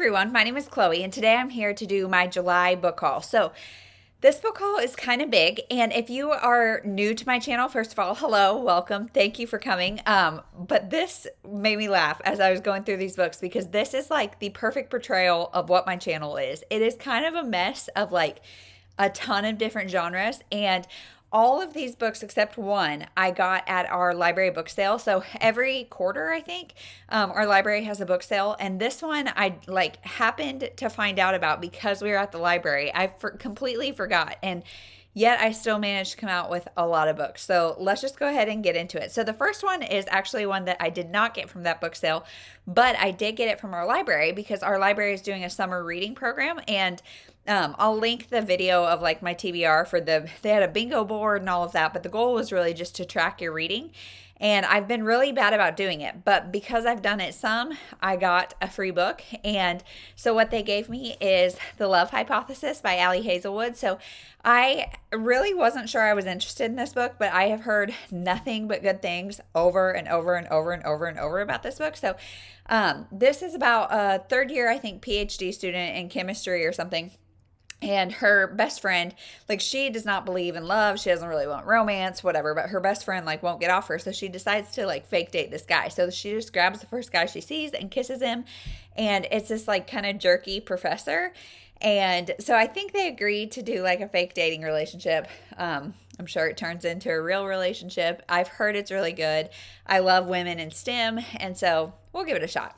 everyone, my name is Chloe, and today I'm here to do my July book haul. So this book haul is kind of big, and if you are new to my channel, first of all, hello, welcome, thank you for coming. But this made me laugh as I was going through these books because this is like the perfect portrayal of what my channel is. It is kind of a mess of like a ton of different genres, and all of these books except one I got at our library book sale. So every quarter, I think, our library has a book sale, and this one I like happened to find out about because we were at the library. I completely forgot, and yet I still managed to come out with a lot of books. So let's just go ahead and get into it. So the first one is actually one that I did not get from that book sale, but I did get it from our library because our library is doing a summer reading program, and I'll link the video of like my TBR for they had a bingo board and all of that, but the goal was really just to track your reading. And I've been really bad about doing it, but because I've done it some, I got a free book. And so what they gave me is The Love Hypothesis by Ali Hazelwood. So I really wasn't sure I was interested in this book, but I have heard nothing but good things over and over and over and over and over about this book. So this is about a third year, I think, PhD student in chemistry or something. And her best friend, like, she does not believe in love. She doesn't really want romance, whatever, but her best friend, like, won't get off her. So she decides to, like, fake date this guy. So she just grabs the first guy she sees and kisses him. And it's this, like, kind of jerky professor. And so I think they agreed to do, like, a fake dating relationship. I'm sure it turns into a real relationship. I've heard it's really good. I love women in STEM. And so we'll give it a shot.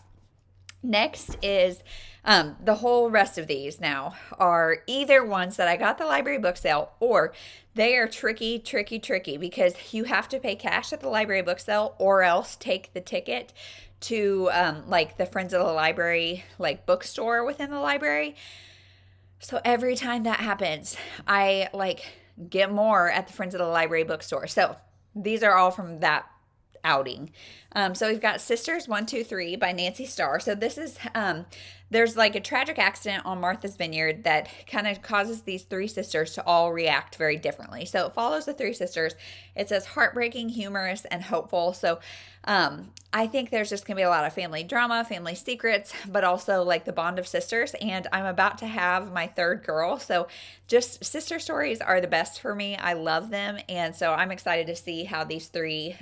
Next is the whole rest of these now are either ones that I got at the library book sale, or they are tricky because you have to pay cash at the library book sale or else take the ticket to like the Friends of the Library like bookstore within the library. So every time that happens, I like get more at the Friends of the Library bookstore. So these are all from that outing. So we've got Sisters 1, 2, 3 by Nancy Starr. So this is there's like a tragic accident on Martha's Vineyard that kind of causes these three sisters to all react very differently. So it follows the three sisters. It says heartbreaking, humorous, and hopeful. So I think there's just gonna be a lot of family drama, family secrets, but also like the bond of sisters. And I'm about to have my third girl, so just sister stories are the best for me. I love them, and so I'm excited to see how these three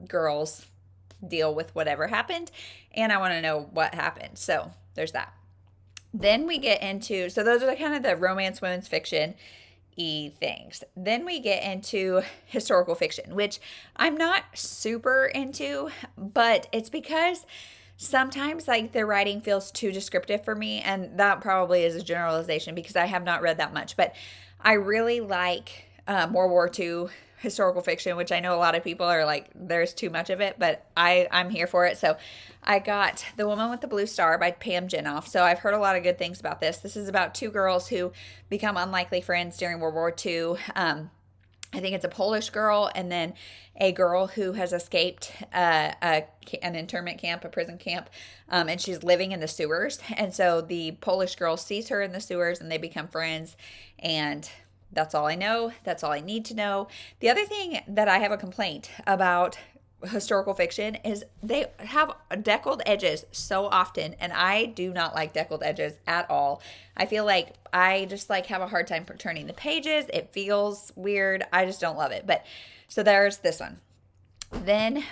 girls deal with whatever happened, and I want to know what happened. So there's that. Then we get into, so those are kind of the romance women's fiction things. Then we get into historical fiction, which I'm not super into, but it's because sometimes like the writing feels too descriptive for me, and that probably is a generalization because I have not read that much, but I really like World War II historical fiction, which I know a lot of people are like, there's too much of it, but I'm here for it. So I got The Woman with the Blue Star by Pam Jenoff. So I've heard a lot of good things about this. This is about two girls who become unlikely friends during World War II. I think it's a Polish girl and then a girl who has escaped an internment camp, a prison camp, and she's living in the sewers. And so the Polish girl sees her in the sewers and they become friends, and that's all I know. That's all I need to know. The other thing that I have a complaint about historical fiction is they have deckled edges so often, and I do not like deckled edges at all. I feel like I just like have a hard time turning the pages. It feels weird. I just don't love it. But so there's this one. Then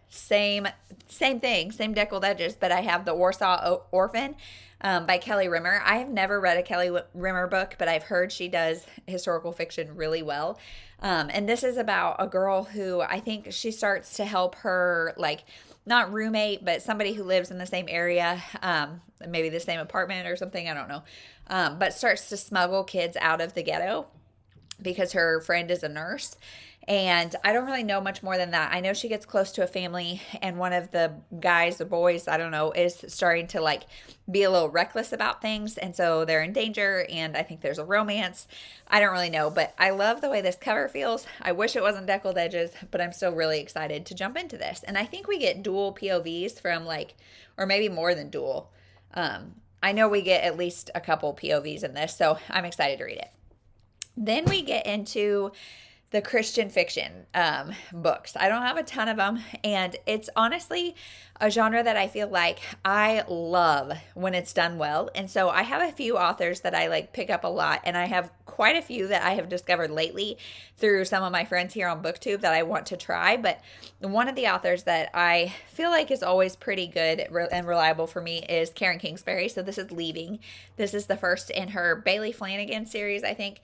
same thing, same deckled edges, but I have The Warsaw Orphan by Kelly Rimmer. I have never read a Kelly Rimmer book, but I've heard she does historical fiction really well. And this is about a girl who I think she starts to help her, like, not roommate, but somebody who lives in the same area, maybe the same apartment or something, I don't know, but starts to smuggle kids out of the ghetto because her friend is a nurse. And I don't really know much more than that. I know she gets close to a family, and one of the guys, the boys, I don't know, is starting to like be a little reckless about things. And so they're in danger, and I think there's a romance. I don't really know, but I love the way this cover feels. I wish it wasn't deckled edges, but I'm still really excited to jump into this. And I think we get dual POVs from like, or maybe more than dual. I know we get at least a couple POVs in this, so I'm excited to read it. Then we get into the Christian fiction books. I don't have a ton of them, and it's honestly a genre that I feel like I love when it's done well. And so I have a few authors that I like pick up a lot, and I have quite a few that I have discovered lately through some of my friends here on BookTube that I want to try. But one of the authors that I feel like is always pretty good and reliable for me is Karen Kingsbury. So this is Leaving. This is the first in her Bailey Flanagan series, I think.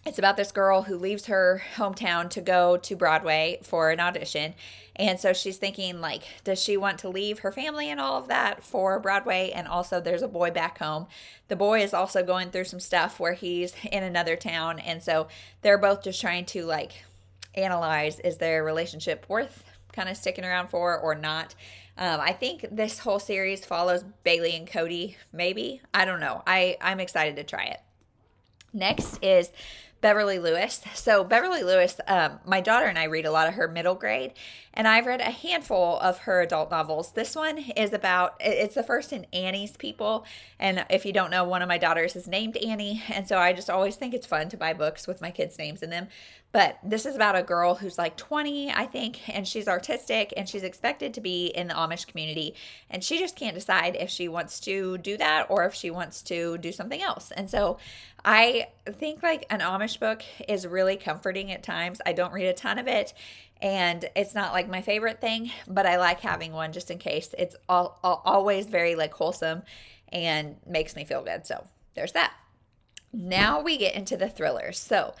It's about this girl who leaves her hometown to go to Broadway for an audition. And so she's thinking, like, does she want to leave her family and all of that for Broadway? And also there's a boy back home. The boy is also going through some stuff where he's in another town. And so they're both just trying to, like, analyze, is their relationship worth kind of sticking around for or not? I think this whole series follows Bailey and Cody, maybe. I don't know. I'm excited to try it. Next is Beverly Lewis. So Beverly Lewis, my daughter and I read a lot of her middle grade, and I've read a handful of her adult novels. This one is about, it's the first in Annie's People, and if you don't know, one of my daughters is named Annie, and so I just always think it's fun to buy books with my kids' names in them. But this is about a girl who's like 20, I think, and she's artistic, and she's expected to be in the Amish community, and she just can't decide if she wants to do that or if she wants to do something else. And so I think like an Amish book is really comforting at times. I don't read a ton of it, and it's not like my favorite thing, but I like having one just in case. It's always very like wholesome and makes me feel good. So there's that. Now we get into the thrillers. So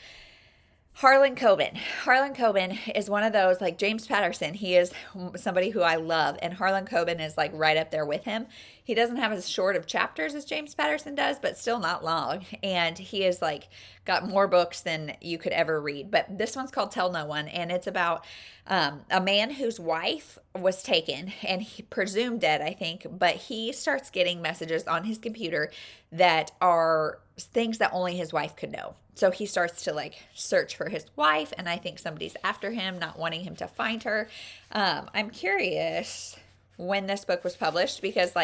Harlan Coben. Harlan Coben is one of those, like James Patterson, he is somebody who I love, and Harlan Coben is like right up there with him. He doesn't have as short of chapters as James Patterson does, but still not long, and he is like got more books than you could ever read. But this one's called Tell No One, and it's about a man whose wife was taken and he presumed dead, I think, but he starts getting messages on his computer that are things that only his wife could know. So he starts to like search for his wife, and I think somebody's after him, not wanting him to find her. I'm curious when this book was published because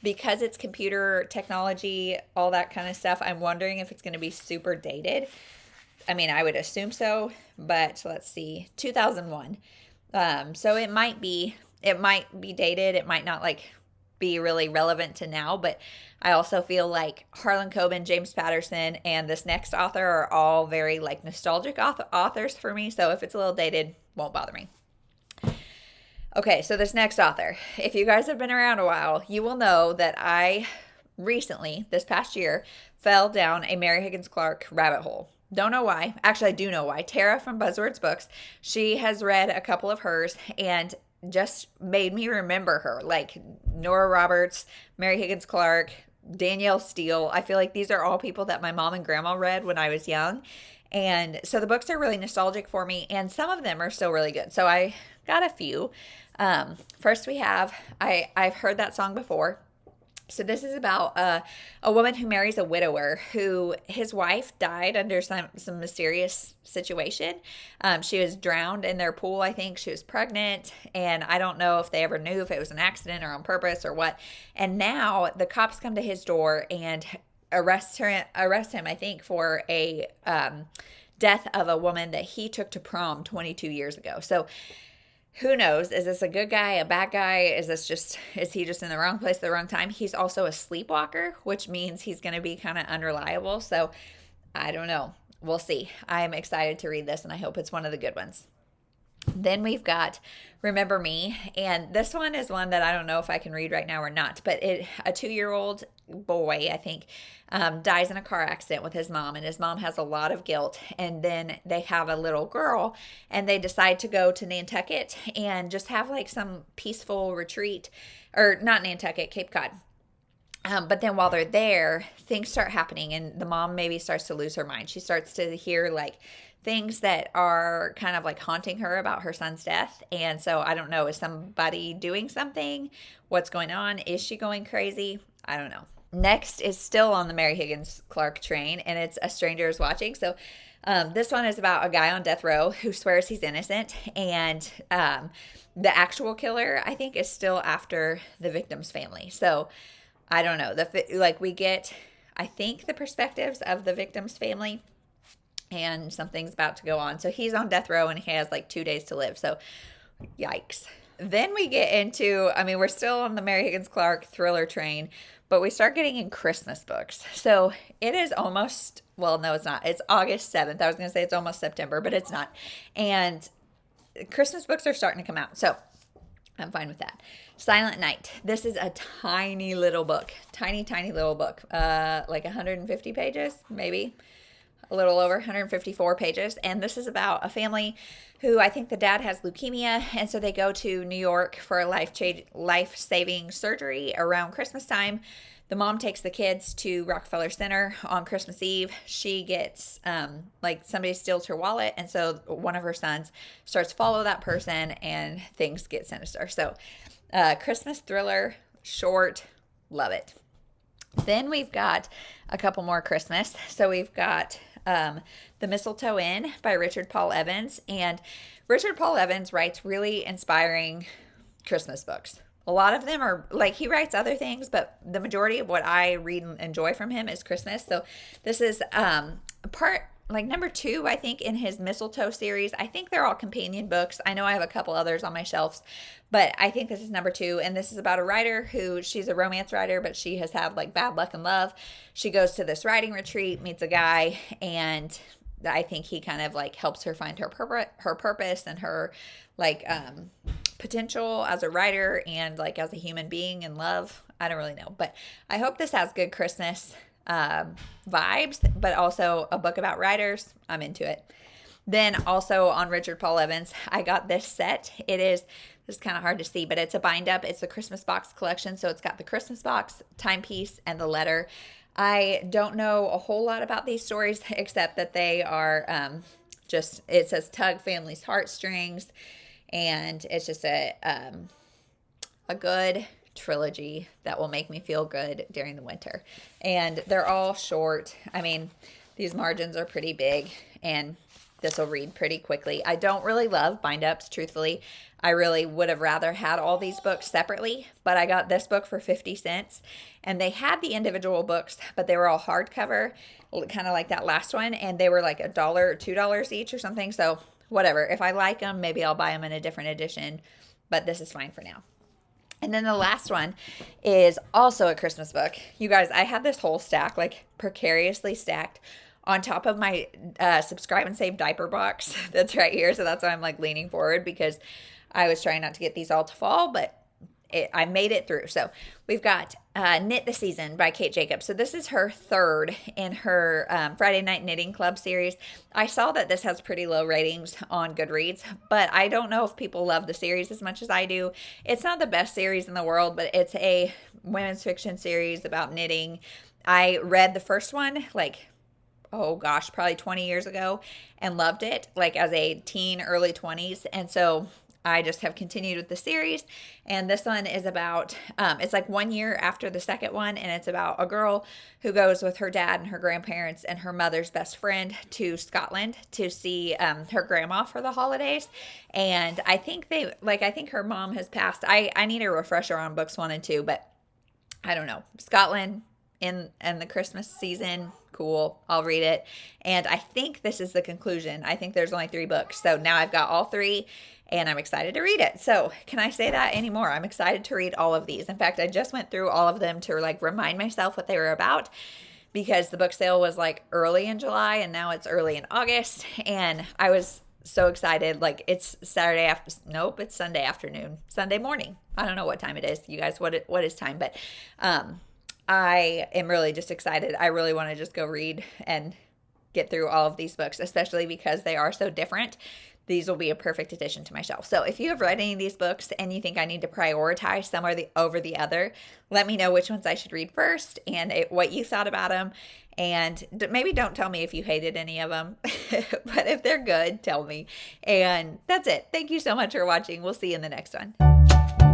it's computer technology, all that kind of stuff, I'm wondering if it's going to be super dated. I mean, I would assume so, but let's see, 2001. So it might be dated. It might not like be really relevant to now, but I also feel like Harlan Coben, James Patterson, and this next author are all very like nostalgic authors for me. So if it's a little dated, won't bother me. Okay, so this next author, if you guys have been around a while, you will know that I recently, this past year, fell down a Mary Higgins Clark rabbit hole. Don't know why. Actually, I do know why. Tara from Buzzwords Books, she has read a couple of hers and just made me remember her. Like Nora Roberts, Mary Higgins Clark, Danielle Steele. I feel like these are all people that my mom and grandma read when I was young. And so the books are really nostalgic for me, and some of them are still really good. So I got a few. First we have, I've heard that song before. So this is about a woman who marries a widower who his wife died under some mysterious situation. She was drowned in their pool, I think. She was pregnant, and I don't know if they ever knew if it was an accident or on purpose or what. And now the cops come to his door and arrest him, I think, for a death of a woman that he took to prom 22 years ago. So who knows? Is this a good guy, a bad guy? Is he just in the wrong place at the wrong time? He's also a sleepwalker, which means he's going to be kind of unreliable. So I don't know. We'll see. I'm excited to read this, and I hope it's one of the good ones. Then we've got Remember Me, and this one is one that I don't know if I can read right now or not, but a 2-year-old boy, I think, dies in a car accident with his mom, and his mom has a lot of guilt, and then they have a little girl, and they decide to go to Nantucket and just have like some peaceful retreat, or not Nantucket, Cape Cod. But then while they're there, things start happening, and the mom maybe starts to lose her mind. She starts to hear like things that are kind of like haunting her about her son's death. And so I don't know, is somebody doing something? What's going on? Is she going crazy? I don't know. Next is still on the Mary Higgins Clark train, and it's A Stranger is Watching. So this one is about a guy on death row who swears he's innocent, and the actual killer, I think, is still after the victim's family. So I don't know. We get, I think, the perspectives of the victim's family. and something's about to go on. So he's on death row and he has like 2 days to live. So yikes. Then we get into, I mean, we're still on the Mary Higgins Clark thriller train, but we start getting in Christmas books. So it is almost, well, no, it's not. It's August 7th. I was going to say it's almost September, but it's not. And Christmas books are starting to come out. So I'm fine with that. Silent Night. This is a tiny little book. Tiny little book. Like 150 pages, maybe. A little over 154 pages. And this is about a family who, I think the dad has leukemia. And so they go to New York for a life-saving surgery around Christmas time. The mom takes the kids to Rockefeller Center on Christmas Eve. She gets, like somebody steals her wallet. And so one of her sons starts to follow that person and things get sinister. So Christmas thriller, short, love it. Then we've got a couple more Christmas. So we've got The Mistletoe Inn by Richard Paul Evans. And Richard Paul Evans writes really inspiring Christmas books. A lot of them are, like, he writes other things, but the majority of what I read and enjoy from him is Christmas. So this is part, like, number 2, I think, in his Mistletoe series. I think they're all companion books. I know I have a couple others on my shelves, but I think this is number 2. And this is about a writer who, she's a romance writer, but she has had, like, bad luck in love. She goes to this writing retreat, meets a guy, and I think he kind of, like, helps her find her purpose and her, like, potential as a writer and, like, as a human being in love. I don't really know, but I hope this has good Christmas vibes, but also a book about writers. I'm into it. Then also on Richard Paul Evans, I got this set. This is kind of hard to see, but it's a bind up. It's a Christmas box collection. So it's got the Christmas box, timepiece, and the letter. I don't know a whole lot about these stories except that they are it says tug family's heartstrings, and it's just a good trilogy that will make me feel good during the winter. And they're all short. I mean, these margins are pretty big, and this will read pretty quickly. I don't really love bind-ups, truthfully. I really would have rather had all these books separately, but I got this book for 50 cents, and they had the individual books, but they were all hardcover, kind of like that last one, and they were like $1 or $2 each or something. So whatever. If I like them, maybe I'll buy them in a different edition, but this is fine for now. And then the last one is also a Christmas book. You guys, I had this whole stack, like precariously stacked on top of my subscribe and save diaper box that's right here. So that's why I'm like leaning forward, because I was trying not to get these all to fall, but I made it through. So we've got Knit the Season by Kate Jacobs. So this is her third in her Friday Night Knitting Club series. I saw that this has pretty low ratings on Goodreads, but I don't know if people love the series as much as I do. It's not the best series in the world, but it's a women's fiction series about knitting. I read the first one like, oh gosh, probably 20 years ago and loved it, like as a teen, early 20s. And so I just have continued with the series, and this one is about, it's like 1 year after the second one, and it's about a girl who goes with her dad and her grandparents and her mother's best friend to Scotland to see her grandma for the holidays. And I think I think her mom has passed. I need a refresher on books 1 and 2, but I don't know. Scotland in the Christmas season, cool. I'll read it. And I think this is the conclusion. I think there's only 3 books. So now I've got all 3. And I'm excited to read it. So can I say that anymore? I'm excited to read all of these. In fact, I just went through all of them to like remind myself what they were about, because the book sale was like early in July and now it's early in August. And I was so excited. Like it's Sunday afternoon, Sunday morning. I don't know what time it is, you guys, what is time, but I am really just excited. I really want to just go read and get through all of these books, especially because they are so different. These will be a perfect addition to my shelf. So if you have read any of these books and you think I need to prioritize some over the other, let me know which ones I should read first and what you thought about them. And maybe don't tell me if you hated any of them, but if they're good, tell me. And that's it. Thank you so much for watching. We'll see you in the next one.